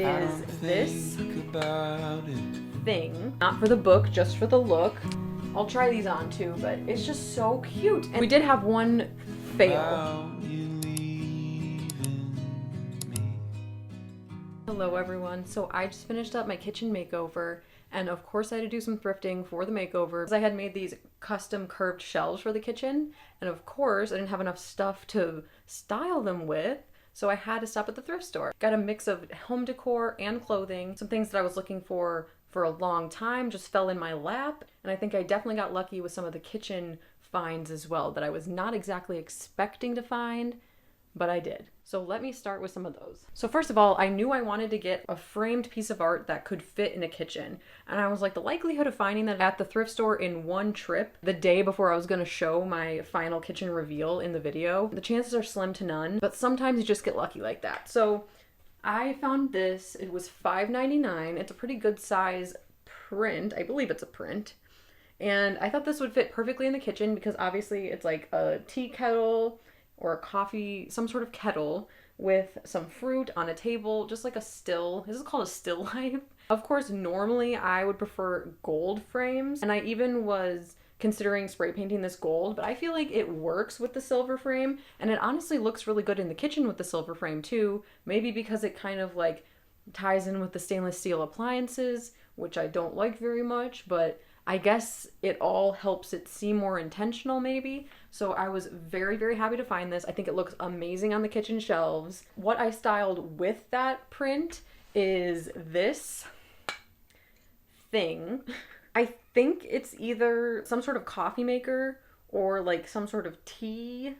is this thing. Not for the book, just for the look. I'll try these on too, but it's just so cute. And we did have one fail. Hello everyone. So I just finished up my kitchen makeover, and of course I had to do some thrifting for the makeover. I had made these custom curved shelves for the kitchen, and of course I didn't have enough stuff to style them with, so I had to stop at the thrift store. Got a mix of home decor and clothing. Some things that I was looking for a long time just fell in my lap, and I think I definitely got lucky with some of the kitchen finds as well that I was not exactly expecting to find, but I did. So let me start with some of those. So first of all, I knew I wanted to get a framed piece of art that could fit in a kitchen. And I was like, the likelihood of finding that at the thrift store in one trip, the day before I was gonna show my final kitchen reveal in the video, the chances are slim to none, but sometimes you just get lucky like that. So I found this, it was $5.99. It's a pretty good size print. I believe it's a print. And I thought this would fit perfectly in the kitchen because obviously it's like a tea kettle or a coffee, some sort of kettle with some fruit on a table, just like a still. This is called a still life. Of course, normally I would prefer gold frames, and I even was considering spray painting this gold, but I feel like it works with the silver frame, and it honestly looks really good in the kitchen with the silver frame too, maybe because it kind of like ties in with the stainless steel appliances, which I don't like very much, but I guess it all helps it seem more intentional maybe. So I was very, very happy to find this. I think it looks amazing on the kitchen shelves. What I styled with that print is this thing. I think it's either some sort of coffee maker or like some sort of tea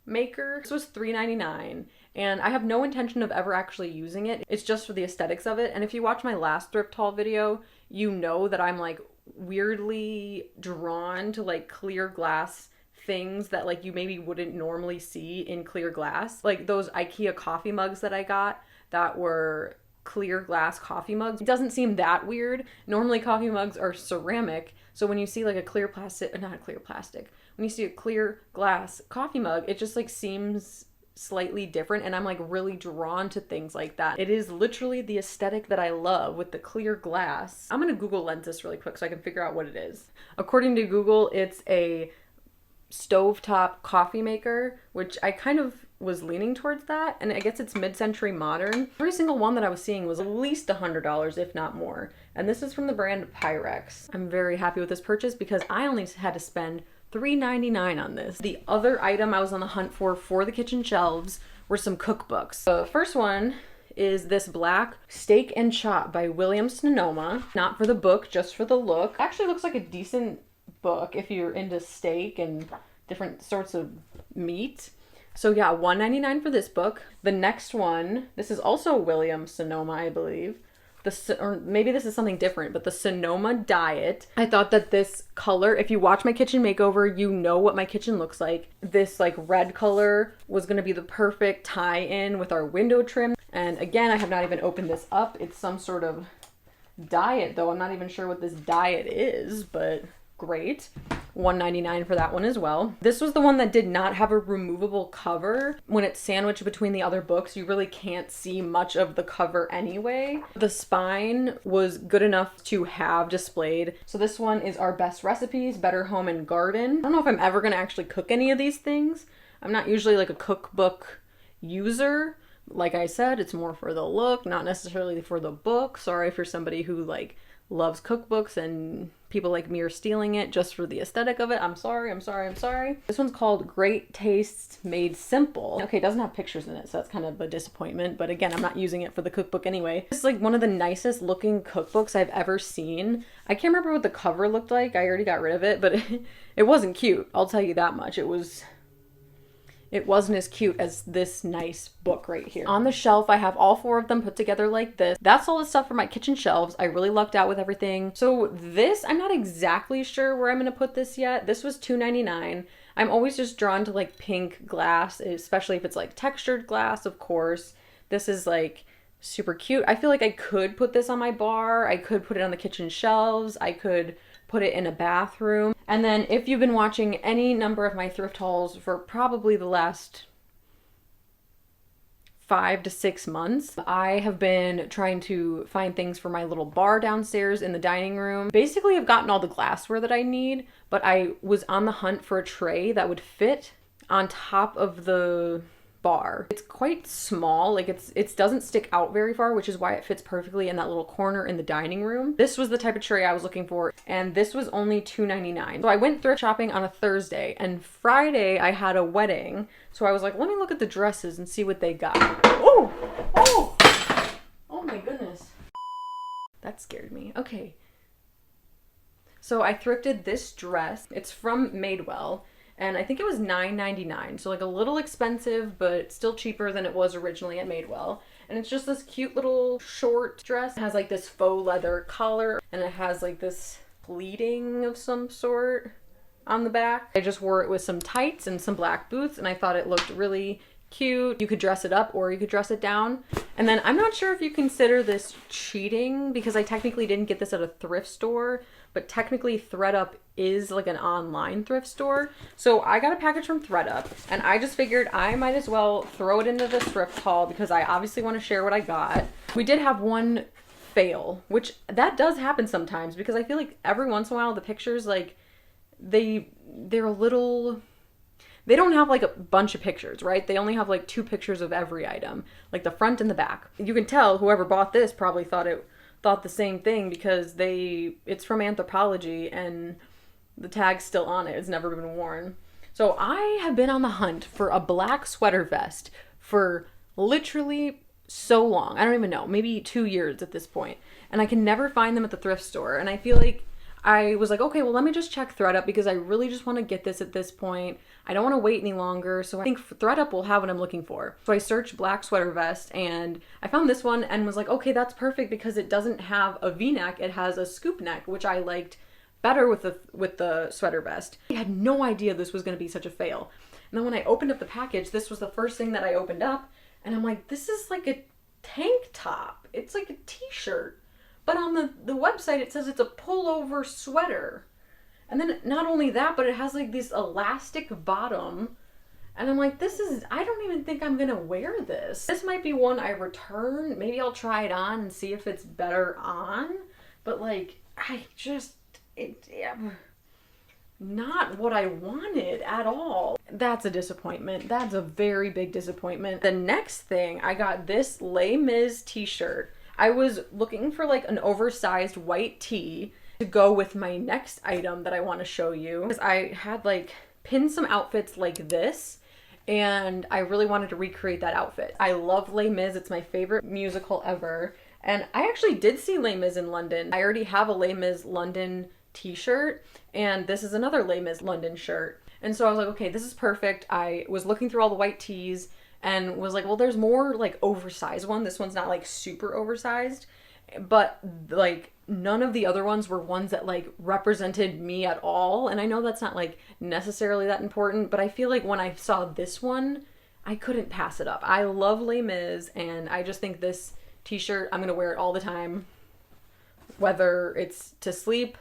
maker. This was $3.99, and I have no intention of ever actually using it. It's just for the aesthetics of it. And if you watch my last thrift haul video, you know that I'm like weirdly drawn to like clear glass things that like you maybe wouldn't normally see in clear glass. Like those IKEA coffee mugs that I got that were clear glass coffee mugs. It doesn't seem that weird. Normally coffee mugs are ceramic, so when you see like a clear plastic, not a clear plastic, when you see a clear glass coffee mug, it just like seems slightly different, and I'm like really drawn to things like that. It is literally the aesthetic that I love with the clear glass. I'm gonna Google lens this really quick so I can figure out what it is. According to Google, it's a stovetop coffee maker, which I kind of was leaning towards that, and I guess it's mid-century modern. Every single one that I was seeing was at least $100, if not more, and this is from the brand Pyrex. I'm very happy with this purchase because I only had to spend $3.99 on this. The other item I was on the hunt for the kitchen shelves were some cookbooks. The first one is this black Steak and Chop by William Sonoma. Not for the book, just for the look. Actually looks like a decent book if you're into steak and different sorts of meat. So yeah, $1.99 for this book. The next one, this is also William Sonoma, I believe. Or maybe this is something different, but the Sonoma Diet. I thought that this color, if you watch my kitchen makeover, you know what my kitchen looks like. This like red color was gonna be the perfect tie-in with our window trim. And again, I have not even opened this up. It's some sort of diet though. I'm not even sure what this diet is, but great. $1.99 for that one as well. This was the one that did not have a removable cover. When it's sandwiched between the other books, you really can't see much of the cover anyway. The spine was good enough to have displayed. So this one is Our Best Recipes, Better Home and Garden. I don't know if I'm ever gonna actually cook any of these things. I'm not usually like a cookbook user. Like I said, it's more for the look, not necessarily for the book. Sorry for somebody who like loves cookbooks and people like me are stealing it just for the aesthetic of it. I'm sorry. This one's called Great Tastes Made Simple. Okay, it doesn't have pictures in it, so that's kind of a disappointment, but again, I'm not using it for the cookbook anyway. This is like one of the nicest looking cookbooks I've ever seen. I can't remember what the cover looked like. I already got rid of it, but it wasn't cute. I'll tell you that much. It wasn't as cute as this nice book right here. On the shelf, I have all four of them put together like this. That's all the stuff for my kitchen shelves. I really lucked out with everything. So this, I'm not exactly sure where I'm gonna put this yet. This was $2.99. I'm always just drawn to like pink glass, especially if it's like textured glass, of course. This is like super cute. I feel like I could put this on my bar. I could put it on the kitchen shelves. I could put it in a bathroom. And then if you've been watching any number of my thrift hauls for probably the last 5 to 6 months. I have been trying to find things for my little bar downstairs in the dining room. Basically, I've gotten all the glassware that I need, but I was on the hunt for a tray that would fit on top of the bar. It's quite small, like it doesn't stick out very far, which is why it fits perfectly in that little corner in the dining room. This was the type of tray I was looking for, and this was only $2.99. So I went thrift shopping on a Thursday, and Friday I had a wedding, so I was like, let me look at the dresses and see what they got. Oh my goodness, that scared me. Okay, so I thrifted this dress. It's from Madewell, and I think it was $9.99, so like a little expensive, but still cheaper than it was originally at Madewell. And it's just this cute little short dress. It has like this faux leather collar, and it has like this pleating of some sort on the back. I just wore it with some tights and some black boots, and I thought it looked really cute. You could dress it up or you could dress it down. And then I'm not sure if you consider this cheating, because I technically didn't get this at a thrift store, but technically ThredUp is like an online thrift store. So I got a package from ThredUp, and I just figured I might as well throw it into the thrift haul because I obviously want to share what I got. We did have one fail, which that does happen sometimes, because I feel like every once in a while the pictures, like they're a little, they don't have like a bunch of pictures, right? They only have like 2 pictures of every item, like the front and the back. You can tell whoever bought this probably thought the same thing, because it's from Anthropology and the tag's still on it. It's never been worn. So I have been on the hunt for a black sweater vest for literally so long. I don't even know, maybe 2 years at this point. And I can never find them at the thrift store. And I feel like I was like, okay, well, let me just check ThredUp, because I really just want to get this at this point. I don't want to wait any longer. So I think ThredUp will have what I'm looking for. So I searched black sweater vest, and I found this one and was like, okay, that's perfect, because it doesn't have a V-neck. It has a scoop neck, which I liked better with the sweater vest. I had no idea this was going to be such a fail. And then when I opened up the package, this was the first thing that I opened up, and I'm like, this is like a tank top. It's like a t-shirt. But on the website, it says it's a pullover sweater. And then not only that, but it has like this elastic bottom. And I'm like, I don't even think I'm gonna wear this. This might be one I return. Maybe I'll try it on and see if it's better on. But like, not what I wanted at all. That's a disappointment. That's a very big disappointment. The next thing, I got this Les Mis t-shirt. I was looking for like an oversized white tee to go with my next item that I want to show you, because I had like pinned some outfits like this, and I really wanted to recreate that outfit. I love Les Mis. It's my favorite musical ever. And I actually did see Les Mis in London. I already have a Les Mis London t-shirt, and this is another Les Mis London shirt. And so I was like, okay, this is perfect. I was looking through all the white tees and was like, well, there's more like oversized one. This one's not like super oversized, but like none of the other ones were ones that like represented me at all. And I know that's not like necessarily that important, but I feel like when I saw this one, I couldn't pass it up. I love Les Mis, and I just think this t-shirt, I'm gonna wear it all the time, whether it's to sleep,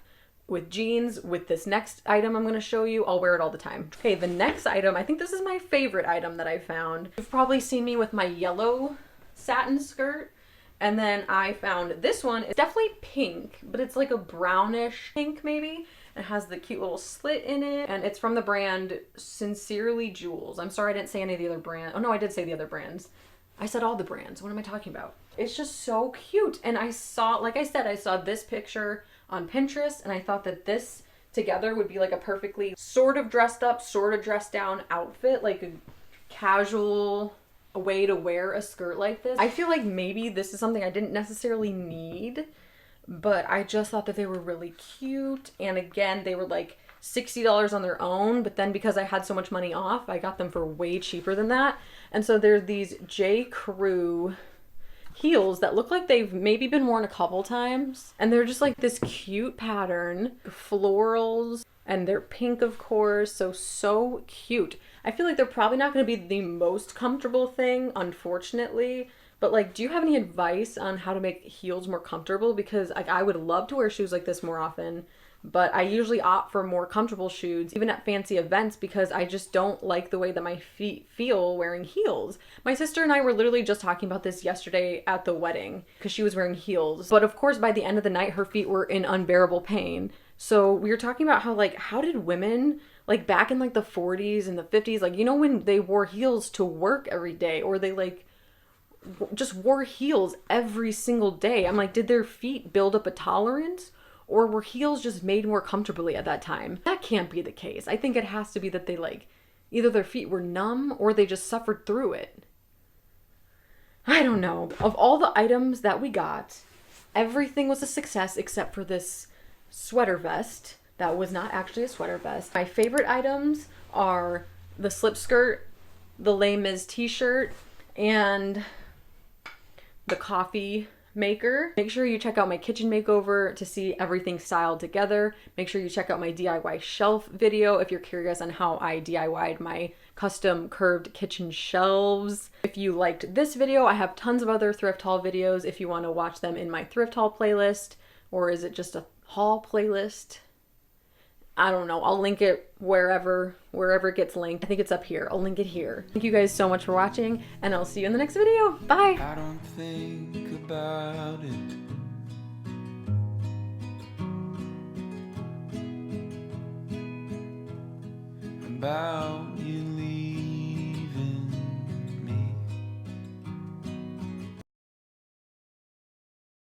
with jeans, with this next item I'm going to show you. I'll wear it all the time. Okay, the next item, I think this is my favorite item that I found. You've probably seen me with my yellow satin skirt, and then I found this one. It's definitely pink, but it's like a brownish pink maybe. It has the cute little slit in it, and it's from the brand Sincerely Jewels. I'm sorry I didn't say any of the other brands. Oh no, I did say the other brands. I said all the brands. What am I talking about? It's just so cute. And I saw, like I said, I saw this picture on Pinterest, and I thought that this together would be like a perfectly sort of dressed up, sort of dressed down outfit, like a casual way to wear a skirt like this. I feel like maybe this is something I didn't necessarily need, but I just thought that they were really cute. And again, they were like $60 on their own, but then because I had so much money off, I got them for way cheaper than that. And so there's these J. Crew heels that look like they've maybe been worn a couple times, and they're just like this cute pattern, florals, and they're pink, of course, so cute. I feel like they're probably not going to be the most comfortable thing, unfortunately, but like, do you have any advice on how to make heels more comfortable? Because like, I would love to wear shoes like this more often, but I usually opt for more comfortable shoes, even at fancy events, because I just don't like the way that my feet feel wearing heels. My sister and I were literally just talking about this yesterday at the wedding, because she was wearing heels. But of course, by the end of the night, her feet were in unbearable pain. So we were talking about how, like, how did women, like, back in, like, the 40s and the 50s, like, you know, when they wore heels to work every day, or they, like, just wore heels every single day. I'm like, did their feet build up a tolerance? Or were heels just made more comfortably at that time? That can't be the case. I think it has to be that they, like, either their feet were numb or they just suffered through it. I don't know. Of all the items that we got, everything was a success except for this sweater vest. That was not actually a sweater vest. My favorite items are the slip skirt, the Les Mis t-shirt, and the coffee maker. Make sure you check out my kitchen makeover to see everything styled together. Make sure you check out my DIY shelf video if you're curious on how I DIY'd my custom curved kitchen shelves. If you liked this video, I have tons of other thrift haul videos if you want to watch them in my thrift haul playlist. Or is it just a haul playlist? I don't know. I'll link it wherever it gets linked. I think it's up here. I'll link it here. Thank you guys so much for watching, and I'll see you in the next video. Bye! I don't think about it. About you